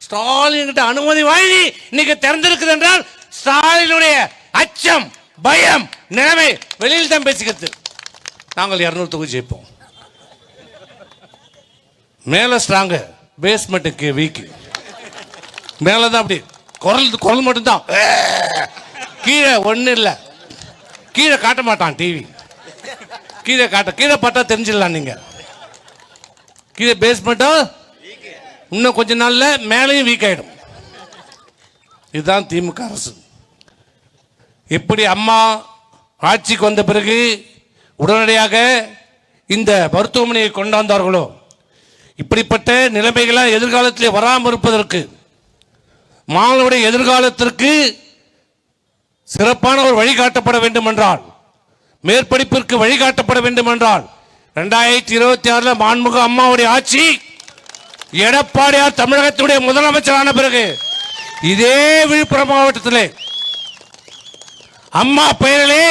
ஸ்டாலின் கிட்ட அனுமதி வாங்கி இன்னைக்கு திறந்திருக்குது என்றால் ஸ்டாலினுடைய அச்சம், பயம், நிலைமை வெளியில் தான் பேசிக்கிறது. நாங்கள் 200 தொகுதி ஜெயிப்போம். மேல ஸ்ட்ராங்கு, பேஸ்மெண்ட்டுக்கு வீக்கு. மேலதான் அப்படி குரல் மட்டும்தான், கீழே ஒன்றும் இல்லை. கீழே காட்ட மாட்டான் டிவி. கீழே பார்த்தா தெரிஞ்சிடலாம். நீங்க கீழே பேஸ்மெண்ட்டா இன்னும் கொஞ்ச நாள்ல மேலையும் வீக் ஆயிடும். இதுதான் திமுக அரசு. எப்படி அம்மா ஆட்சிக்கு வந்த பிறகு உடனடியாக இந்த மருத்துவமனையை கொண்டாந்தார்களோ, இப்படிப்பட்ட நிலைமைகளை எதிர்காலத்தில் வராமல் இருப்பதற்கு, மாணவருடைய எதிர்காலத்திற்கு சிறப்பான ஒரு வழிகாட்டப்பட வேண்டும் என்றால், மேற்படிப்பிற்கு வழிகாட்டப்பட வேண்டும் என்றால் 2026 மாண்புமிகு அம்மாவுடைய ஆட்சி, எடப்பாடியார் தமிழகத்துடைய முதலமைச்சரான பிறகு இதே விழுப்புரம் மாவட்டத்திலே அம்மா பெயரிலே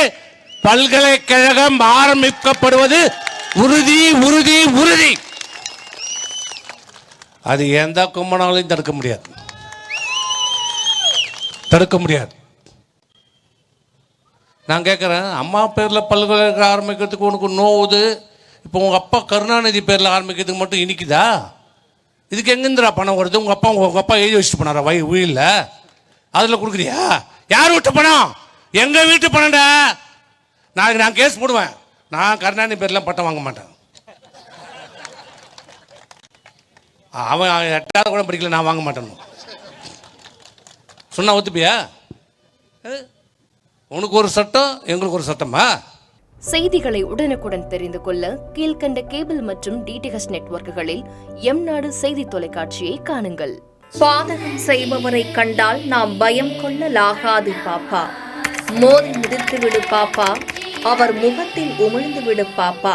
பல்கலைக்கழகம் ஆரம்பிக்கப்படுவது உறுதி உறுதி உறுதி. அது எந்த கும்பனாலையும் தடுக்க முடியாது. நான் கேட்குறேன், அம்மா பேரில் பல்கலைக்கழகம் ஆரம்பிக்கிறதுக்கு உனக்கு நோவுது, இப்போ உங்கள் அப்பா கருணாநிதி பேரில் ஆரம்பிக்கிறதுக்கு மட்டும் இனிக்குதா? இதுக்கு எங்கேருந்துடா பணம் வருது? உங்கள் அப்பா எழுதி வச்சுட்டு போனாரா உயிரில்? அதில் கொடுக்குறியா? யார் விட்டு பணம்? எங்கள் வீட்டு பணம்டா. நாளைக்கு நான் கேஸ் போடுவேன். நான் கருணாநிதி பேர்லாம் பட்டம் வாங்க மாட்டேன். அவன் 8வது கூட படிக்கல, நான் வாங்க மாட்டேன் சொன்னா ஒத்துப்பியா? உனக்கு ஒரு சட்டம், எங்களுக்கு ஒரு சட்டமா? செய்திகளை உடனுக்குடன் தெரிந்து கொள்ள கீழ்கண்ட கேபிள் மற்றும் டிடிஎச் நெட்வொர்க்குகளில் எம்நாடு செய்தி தொலைக்காட்சியை காணுங்கள். பாதகம் செய்பவரை கண்டால் நாம் பயம் கொள்ளலாகாது பாப்பா. மோதி மிதித்து விடு பாப்பா, அவர் முகத்தில் உமிழ்ந்து விடு பாப்பா.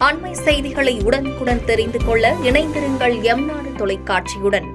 அண்மை செய்திகளை உடனுக்குடன் தெரிந்து கொள்ள இணைந்திருங்கள் எம்நாடு தொலைக்காட்சியுடன்.